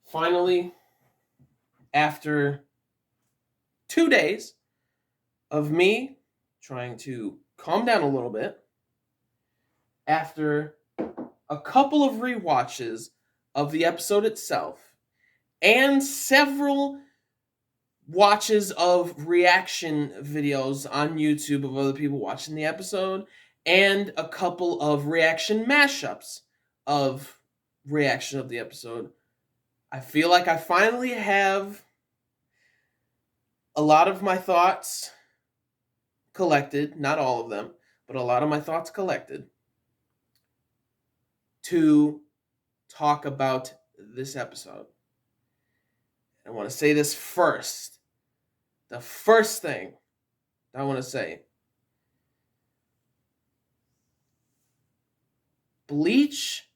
finally, after 2 days of me trying to calm down a little bit, after a couple of rewatches of the episode itself, and several watches of reaction videos on YouTube of other people watching the episode, and a couple of reaction mashups of reaction of the episode, I feel like I finally have a lot of my thoughts collected, not all of them, but a lot of my thoughts collected to talk about this episode. I want to say this first. The first thing I want to say, Bleach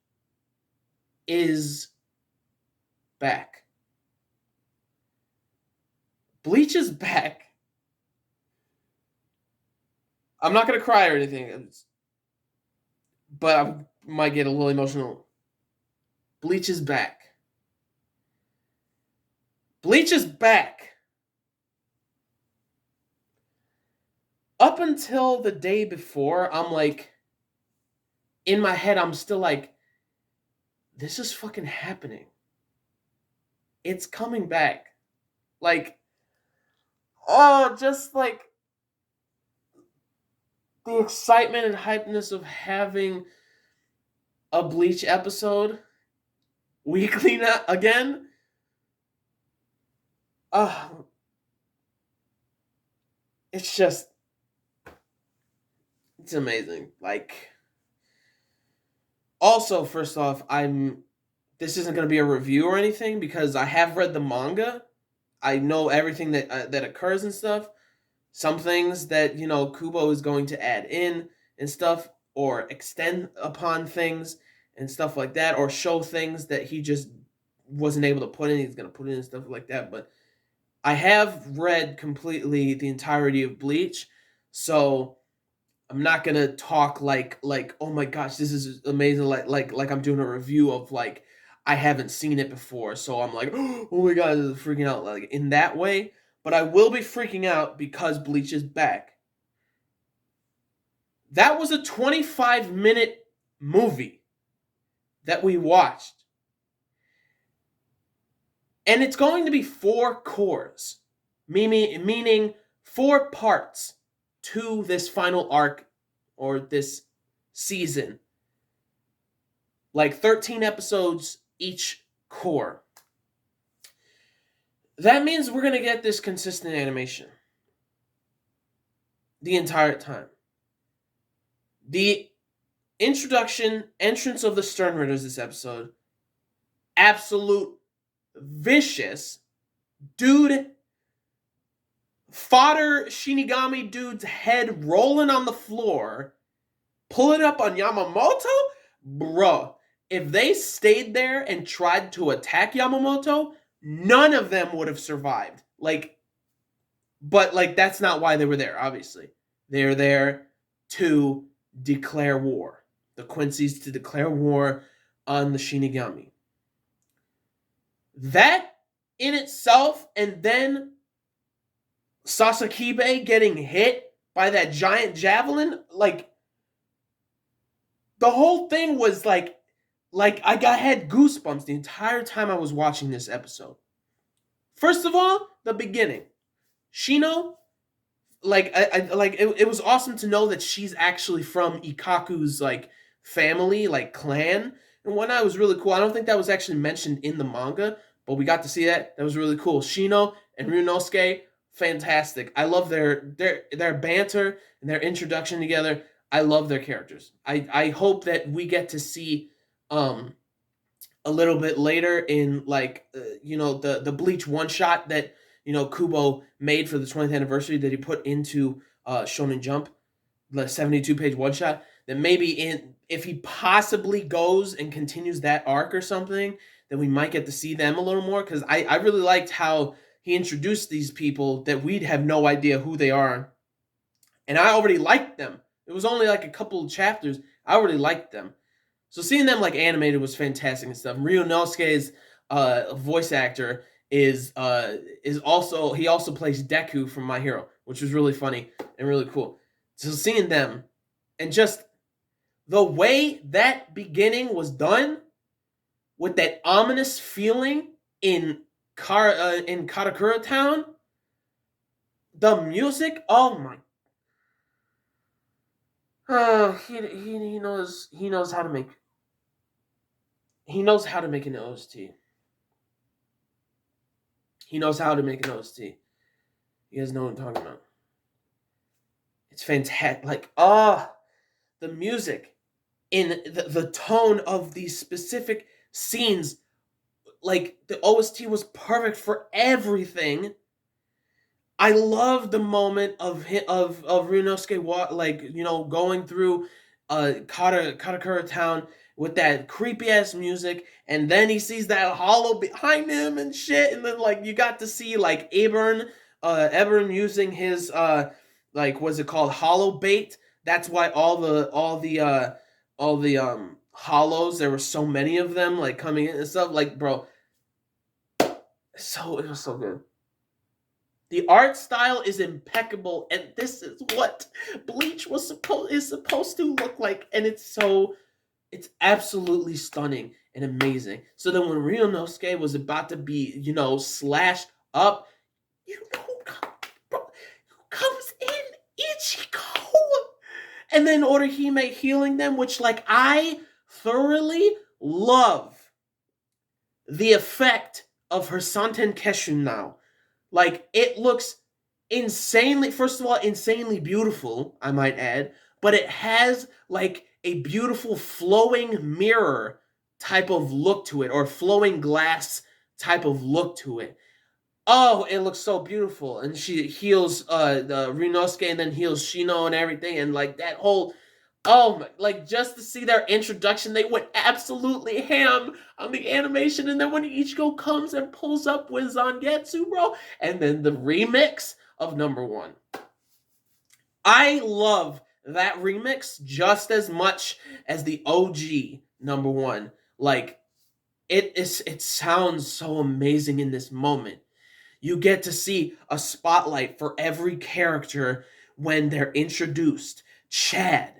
is back. Bleach is back. I'm not going to cry or anything, but I might get a little emotional. Bleach is back. Bleach is back. Up until the day before, I'm like, in my head, I'm still like, this is fucking happening. It's coming back. Like, oh, just like the excitement and hypeness of having a Bleach episode weekly again. It's just, it's amazing. Like, also, first off, this isn't going to be a review or anything because I have read the manga. I know everything that occurs and stuff. Some things that, Kubo is going to add in and stuff, or extend upon things and stuff like that, or show things that he just wasn't able to put in. He's going to put in and stuff like that. But I have read completely the entirety of Bleach, so I'm not gonna talk like oh my gosh, this is amazing, like I'm doing a review of like I haven't seen it before, so I'm like, oh my god, this is freaking out like in that way. But I will be freaking out because Bleach is back. That was a 25-minute movie that we watched. And it's going to be 4 cores, meaning 4 parts to this final arc or this season. Like 13 episodes each core. That means we're going to get this consistent animation the entire time. The entrance of the Stern Ritters this episode, absolute vicious dude, fodder Shinigami dude's head rolling on the floor, pulling up on Yamamoto? Bruh, if they stayed there and tried to attack Yamamoto, none of them would have survived. But that's not why they were there, obviously. They're there to declare war. The Quincy's to declare war on the Shinigami. That in itself, and then Sasakibe getting hit by that giant javelin, the whole thing was like I had goosebumps the entire time I was watching this episode. First of all, the beginning. Shino, it was awesome to know that she's actually from Ikaku's family, clan, and whatnot. Was really cool. I don't think that was actually mentioned in the manga, but we got to see that. That was really cool. Shino and Ryunosuke, fantastic. I love their banter and their introduction together. I love their characters. I hope that we get to see a little bit later in the Bleach one shot that Kubo made for the 20th anniversary that he put into Shonen Jump, the 72-page one shot. That maybe if he possibly goes and continues that arc or something, then we might get to see them a little more, because I really liked how he introduced these people that we'd have no idea who they are, and I already liked them. It was only like a couple of chapters. I already liked them. So seeing them animated was fantastic and stuff. Ryunosuke's voice actor is also he also plays Deku from My Hero, which was really funny and really cool. So seeing them and just the way that beginning was done with that ominous feeling in in Karakura Town, the music, oh my, he knows how to make an OST. He knows how to make an OST. You guys know what I'm talking about. It's fantastic. Like, the music in the tone of these specific scenes, like the OST was perfect for everything. I love the moment of Ryunosuke going through Katakura town with that creepy ass music, and then he sees that hollow behind him and shit, and then like you got to see like Ebern using his what's it called, hollow bait. That's why all the hollows, there were so many of them like coming in and stuff. Like, bro, so it was so good. The art style is impeccable, and this is what Bleach is supposed to look like, and it's absolutely stunning and amazing. So then when Ryunosuke was about to be, slashed up, who comes in? Ichigo! And then Orihime healing them, which like I thoroughly love the effect of her Santen Keshu now. Like, it looks first of all, insanely beautiful, I might add, but it has, like, a beautiful flowing mirror type of look to it, or flowing glass type of look to it. Oh, it looks so beautiful. And she heals the Ryunosuke and then heals Shino and everything, and, like, that whole... Oh my, like just to see their introduction, they went absolutely ham on the animation, and then when Ichigo comes and pulls up with Zangetsu, bro, and then the remix of number one. I love that remix just as much as the OG number one. Like, it sounds so amazing in this moment. You get to see a spotlight for every character when they're introduced. Chad,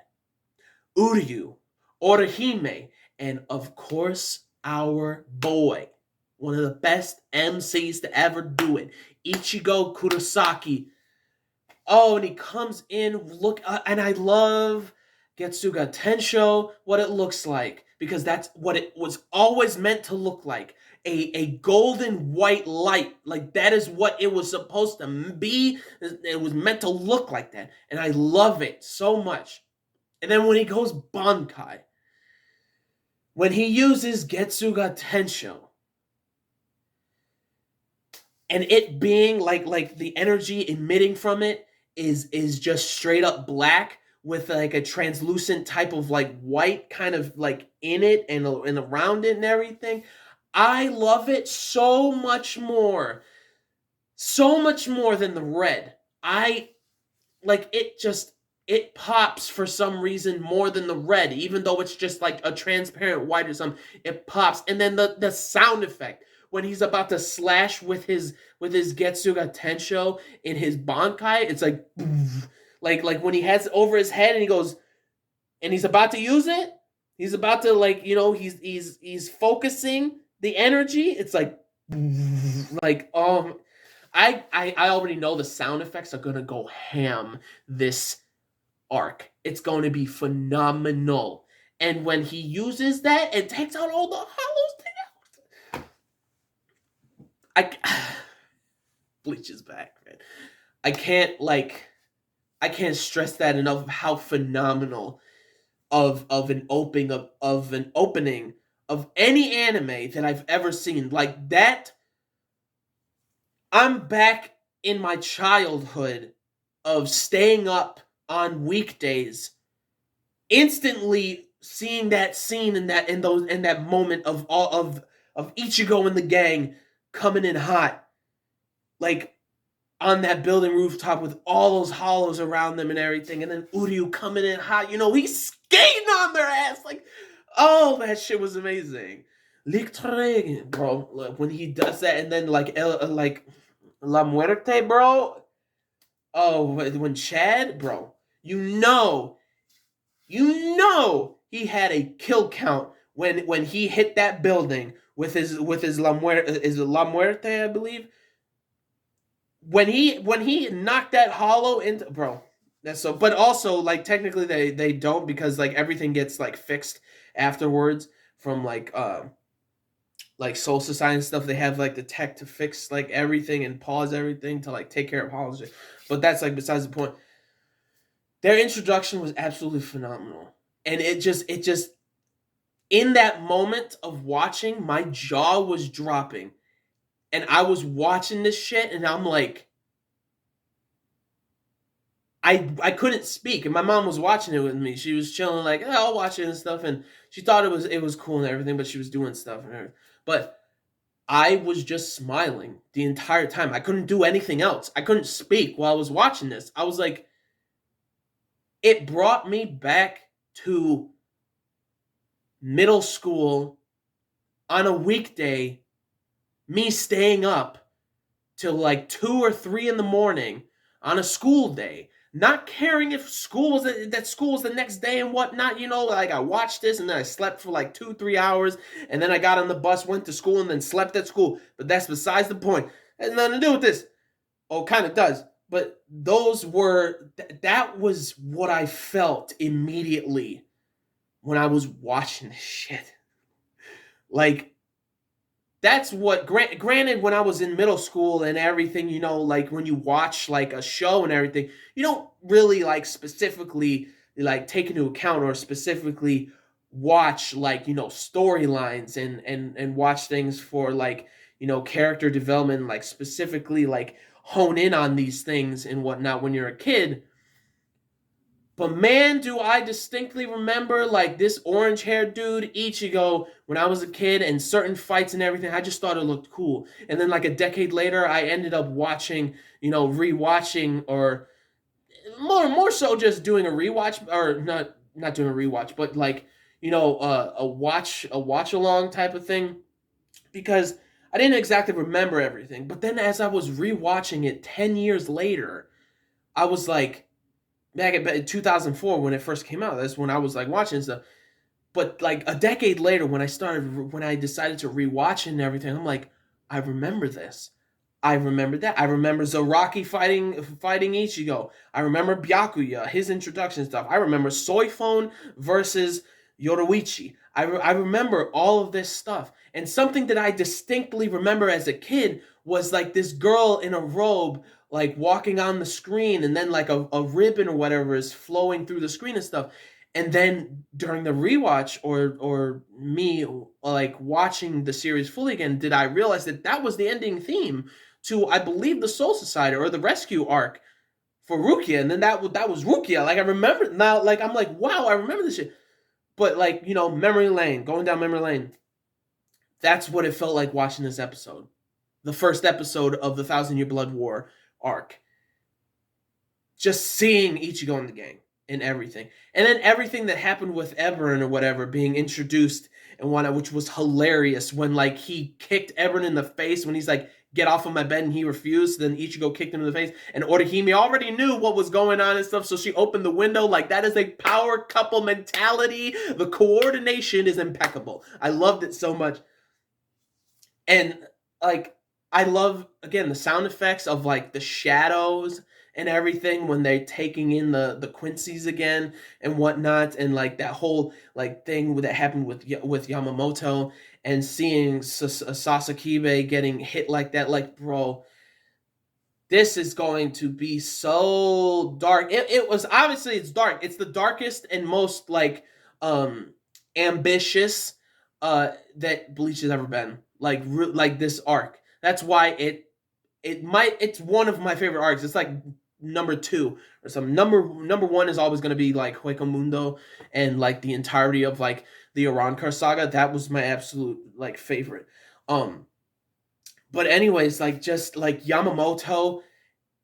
Uryu, Orihime, and of course, our boy, one of the best MCs to ever do it, Ichigo Kurosaki. Oh, and he comes in, and I love Getsuga Tensho, what it looks like, because that's what it was always meant to look like. A golden white light. Like, that is what it was supposed to be. It was meant to look like that. And I love it so much. And then when he goes Bankai, when he uses Getsuga Tensho, and it being like the energy emitting from it is just straight up black with like a translucent type of like white kind of like in it and around it and everything. I love it so much more than the red. I like it. Just, it pops for some reason more than the red, even though it's just like a transparent white or something. It pops, and then the sound effect when he's about to slash with his Getsuga Tensho in his Bankai, it's like like when he has it over his head and he goes, and he's about to use it. He's about to he's focusing the energy. It's like I already know the sound effects are gonna go ham this arc. It's going to be phenomenal. And when he uses that and takes out all the hollows, Bleach is back, man. I can't stress that enough of how phenomenal of an opening of any anime that I've ever seen. Like that, I'm back in my childhood of staying up on weekdays, instantly seeing that scene in that moment of Ichigo and the gang coming in hot, like on that building rooftop with all those hollows around them and everything, and then Uryu coming in hot, he's skating on their ass, like, oh, that shit was amazing. Lictre, bro. When he does that, and then like La Muerte, bro. Oh, when Chad, bro, he had a kill count when he hit that building with his La Muerte, I believe. When he knocked that hollow into, bro. That's so. But also, like, technically they don't, because like everything gets like fixed afterwards from like Soul Society and stuff. They have like the tech to fix like everything and pause everything to like take care of Hollinger. But that's like besides the point. Their introduction was absolutely phenomenal, and it just in that moment of watching, my jaw was dropping, and I was watching this shit, and I'm like, I couldn't speak, and my mom was watching it with me. She was chilling, like, oh, I'll watch it and stuff, and she thought it was cool and everything, but she was doing stuff and everything. But I was just smiling the entire time. I couldn't do anything else. I couldn't speak while I was watching this. I was like, it brought me back to middle school on a weekday, me staying up till like 2 or 3 in the morning on a school day, not caring if school was the next day and whatnot. Like, I watched this and then I slept for like 2 3 hours, and then I got on the bus, went to school, and then slept at school. But that's besides the point. It has nothing to do with this. Oh, kind of does. But that was what I felt immediately when I was watching this shit. Like, that's what, granted, when I was in middle school and everything, like when you watch like a show and everything, you don't really like specifically like take into account or specifically watch like, storylines and watch things for like, character development, like specifically like hone in on these things and whatnot when you're a kid. But man, do I distinctly remember like this orange haired dude, Ichigo, when I was a kid, and certain fights and everything. I just thought it looked cool. And then like a decade later, I ended up watching, rewatching, or more so just doing a rewatch, or not doing a rewatch, but like, a watch along type of thing, because I didn't exactly remember everything. But then as I was rewatching it 10 years later, I was like, back in 2004 when it first came out. That's when I was like watching stuff. But like a decade later, when I decided to rewatch it and everything, I'm like, I remember this. I remember that. I remember Zaraki fighting Ichigo. I remember Byakuya, his introduction stuff. I remember Soifone versus Yoruichi. I remember all of this stuff. And something that I distinctly remember as a kid was like this girl in a robe, like walking on the screen, and then like a ribbon or whatever is flowing through the screen and stuff. And then during the rewatch, or me like watching the series fully again, did I realize that was the ending theme to, I believe, the Soul Society or the Rescue arc for Rukia. And then that was Rukia. Like, I remember now, like, I'm like, wow, I remember this shit. But like, memory lane, going down memory lane. That's what it felt like watching this episode. The first episode of the Thousand Year Blood War arc. Just seeing Ichigo in the gang and everything. And then everything that happened with Eberon or whatever being introduced and whatnot, which was hilarious when like he kicked Eberon in the face when he's like, get off of my bed, and he refused. Then Ichigo kicked him in the face, and Orihime already knew what was going on and stuff, so she opened the window. Like, that is a power couple mentality. The coordination is impeccable. I loved it so much. And like, I love, again, the sound effects of like the shadows and everything when they're taking in the Quincy's again and whatnot, and like that whole like thing that happened with Yamamoto, and seeing Sasakibe getting hit like that. Like, bro, this is going to be so dark. It was, obviously, it's dark. It's the darkest and most like ambitious that Bleach has ever been. Like this arc. That's why it's one of my favorite arcs. It's like number 2 or something. Number 1 is always going to be like Hueco Mundo and like the entirety of like the Arankar saga. That was my absolute like favorite. But anyways, like, just like Yamamoto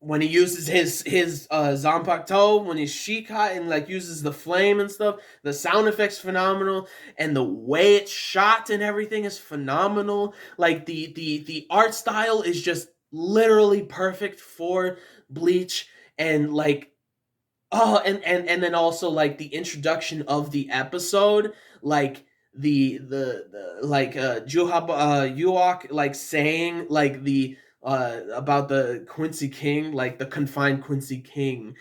when he uses his Zanpakuto, when he's Shikai and like uses the flame and stuff, the sound effects phenomenal, and the way it's shot and everything is phenomenal. Like the art style is just literally perfect for Bleach, and like and then also like the introduction of the episode, like the like Yuok like saying like the about the Quincy King, like the confined Quincy King,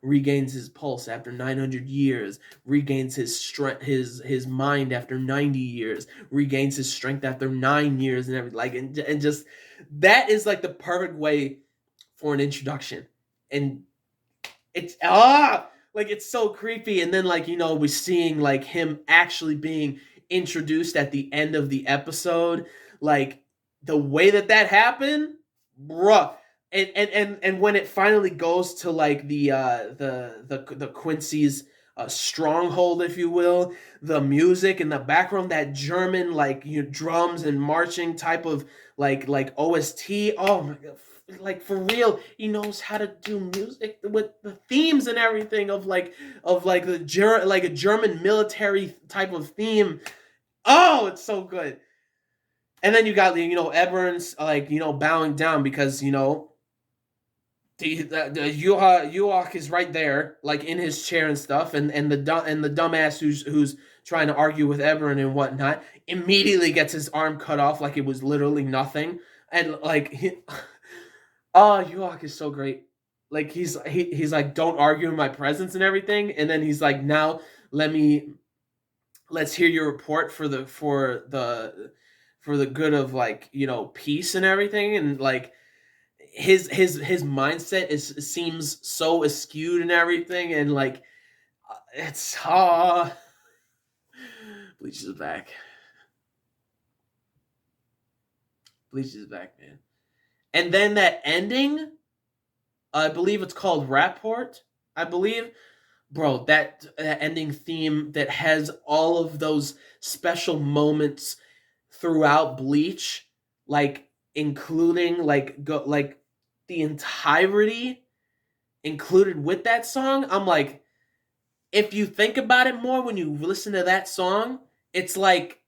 regains his pulse after 900 years, regains his strength, his mind after 90 years, regains his strength after 9 years, and everything. Like, and just that is like the perfect way for an introduction. And it's like it's so creepy. And then like we're seeing like him actually being introduced at the end of the episode, like the way that happened, bruh. And when it finally goes to like the Quincy's stronghold, if you will, the music in the background, that German like drums and marching type of like OST. Oh my god, like for real, he knows how to do music with the themes and everything of like like a German military type of theme. Oh, it's so good. And then you got Ebern's like bowing down because the Yuok is right there, like in his chair and stuff, and the dumbass who's trying to argue with Ebern and whatnot immediately gets his arm cut off like it was literally nothing, and like oh, Yuok is so great. Like he's like, don't argue in my presence and everything, and then he's like, now let's hear your report for the good of like peace and everything, and like his mindset seems so askewed and everything, and like it's Bleach is back. Bleach is back, man. And then that ending, I believe it's called Rapport. I believe, bro, that ending theme that has all of those special moments throughout Bleach, like including like the entirety included with that song. I'm like, if you think about it more when you listen to that song, it's like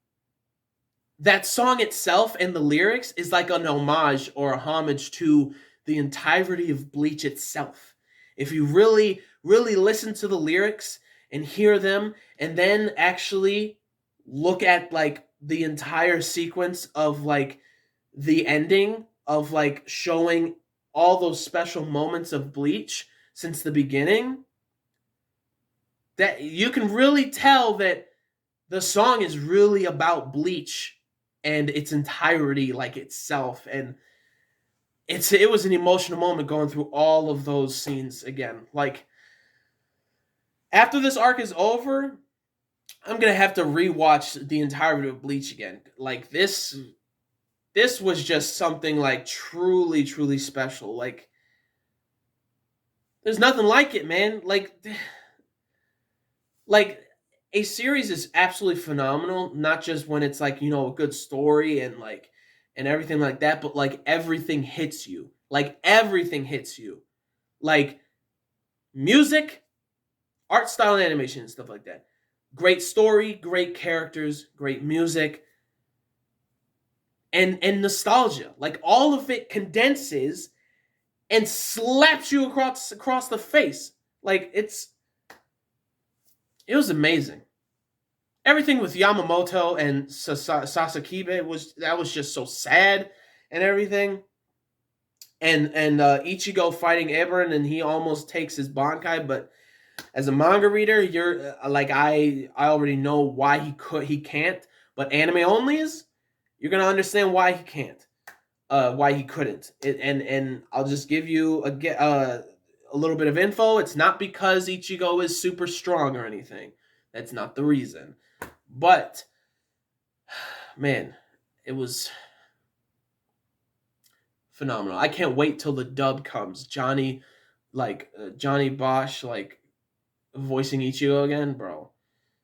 that song itself and the lyrics is like an homage or a homage to the entirety of Bleach itself. If you really, really listen to the lyrics and hear them, and then actually look at like the entire sequence of like the ending of like showing all those special moments of Bleach since the beginning, that you can really tell that the song is really about Bleach and its entirety, like itself. And it was an emotional moment going through all of those scenes again. Like after this arc is over, I'm gonna have to rewatch the entirety of Bleach again. Like this was just something like truly, truly special. Like there's nothing like it, man. Like a series is absolutely phenomenal, not just when it's like a good story and like and everything like that, but like everything hits you, like everything hits you, like music, art style, and animation and stuff like that. Great story, great characters, great music, and nostalgia. Like all of it condenses and slaps you across the face. Like it was amazing. Everything with Yamamoto and Sasakibe was just so sad and everything. And Ichigo fighting Eberen, and he almost takes his Bankai, but as a manga reader, you're like I already know why he can't, but anime onlys, you're gonna understand why he can't, why he couldn't. And I'll just give you a little bit of info. It's not because Ichigo is super strong or anything. That's not the reason. But man, it was phenomenal. I can't wait till the dub comes. Johnny Bosch like voicing Ichigo again, bro.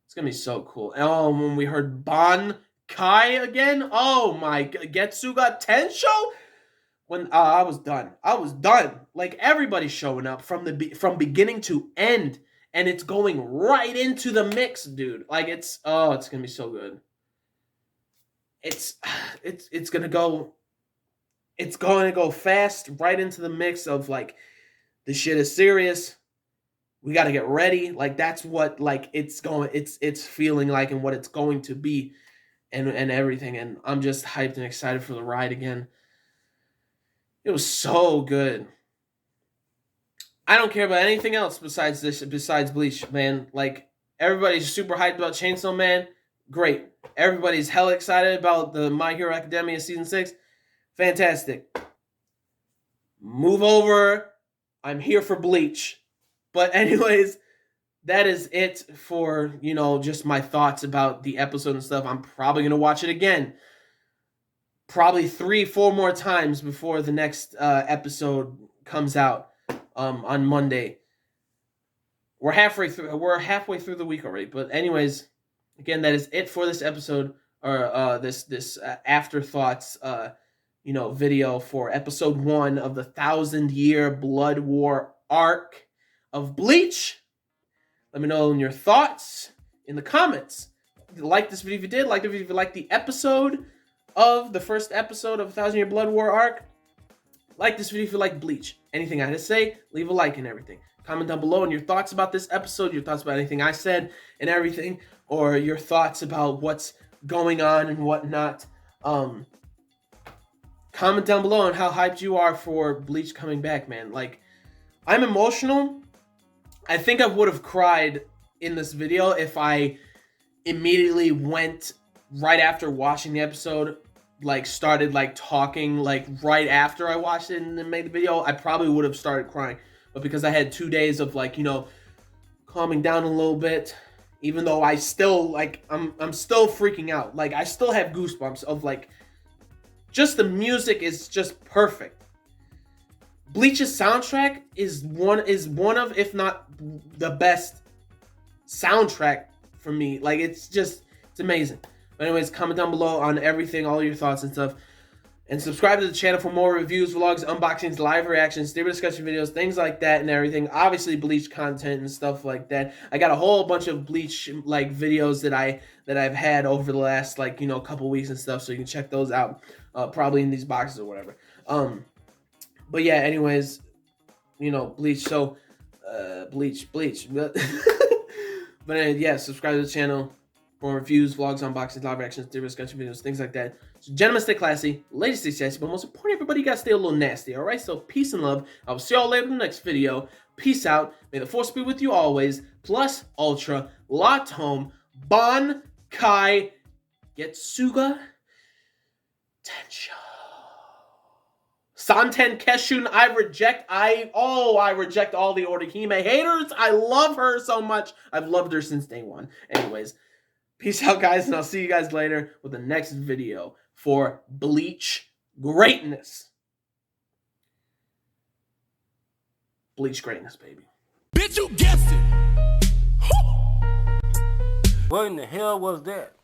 It's gonna be so cool. Oh, when we heard Bon Kai again, oh my, Getsuga Tensho. when I was done. I was done. Like everybody's showing up from beginning to end, and it's going right into the mix, dude. Like it's gonna be so good. It's gonna go. It's going to go fast right into the mix of like the shit is serious. We got to get ready. Like that's what like it's feeling like and what it's going to be and everything. And I'm just hyped and excited for the ride again. It was so good. I don't care about anything else besides Bleach, man. Like everybody's super hyped about Chainsaw Man. Great. Everybody's hella excited about the My Hero Academia season 6. Fantastic. Move over. I'm here for Bleach. But anyways, that is it for, just my thoughts about the episode and stuff. I'm probably going to watch it again. Probably 3-4 more times before the next episode comes out on Monday. We're halfway through the week already. But anyways, again, that is it for this episode, or this afterthoughts video for episode 1 of the 1,000-year Blood War arc of Bleach. Let me know your thoughts in the comments. Like this video if you did. Like the video if you liked the episode of the first episode of 1,000-year Blood War arc. Like this video if you like Bleach. Anything I had to say, leave a like and everything. Comment down below on your thoughts about this episode, your thoughts about anything I said and everything, or your thoughts about what's going on and whatnot. Comment down below on how hyped you are for Bleach coming back, man. Like, I'm emotional. I think I would have cried in this video if I immediately went right after watching the episode, like started like talking like right after I watched it and then made the video. I probably would have started crying, but because I had 2 days of like, calming down a little bit, even though I still like, I'm still freaking out. Like I still have goosebumps of like, just the music is just perfect. Bleach's soundtrack is one of, if not the best soundtrack for me. Like it's amazing. But anyways, comment down below on everything, all your thoughts and stuff. And subscribe to the channel for more reviews, vlogs, unboxings, live reactions, theory discussion videos, things like that and everything. Obviously Bleach content and stuff like that. I got a whole bunch of Bleach like videos that I've had over the last like, couple weeks and stuff, so you can check those out. Probably in these boxes or whatever. But yeah, anyways, Bleach. So Bleach. But yeah, subscribe to the channel for reviews, vlogs, unboxings, live reactions, theory discussion videos, things like that. So gentlemen, stay classy, ladies, stay sassy, but most importantly, everybody, you gotta stay a little nasty, alright? So peace and love. I will see y'all later in the next video. Peace out. May the force be with you always. Plus ultra latom bon kai getsuga tensho. Santen Keshun, I reject all the Orihime haters. I love her so much. I've loved her since day one. Anyways, peace out, guys, and I'll see you guys later with the next video for Bleach greatness. Bleach greatness, baby. Bitch, you guessed it. What in the hell was that?